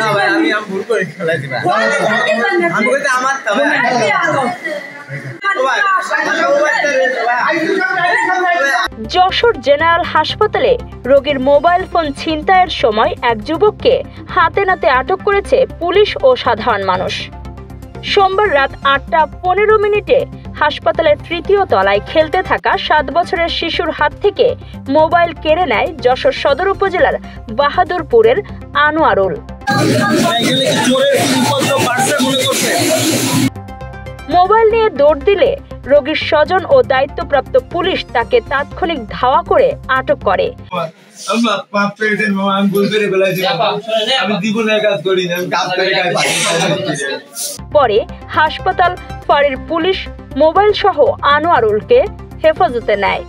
না ভাই আমি ভুল করে খেলাই দিবা আমি কইতে আমার তবে যশোর জেনারেল হাসপাতালে রোগীর মোবাইল ফোন ছিনতাইয়ের সময় এক যুবককে হাতে নাতে আটক করেছে পুলিশ ও সাধারণ মানুষ। সোমবার রাত ৮টা ১৫ হাসপাতালের তৃতীয় তলায় খেলতে থাকা ৭ বছরের শিশুর হাত থেকে মোবাইল কেড়ে নেয় যশোর সদর উপজেলার বাহাদুরপুরের আনোয়ারুল। মোবাইল নিয়ে দৌড় দিলে রোগীর স্বজন ও দায়িত্বপ্রাপ্ত পুলিশ তাকে তাৎক্ষণিক ধাওয়া করে আটক করে। পরে হাসপাতাল ফাঁড়ির পুলিশ মোবাইল সহ আনোয়ারুলকে হেফাজতে নেয়।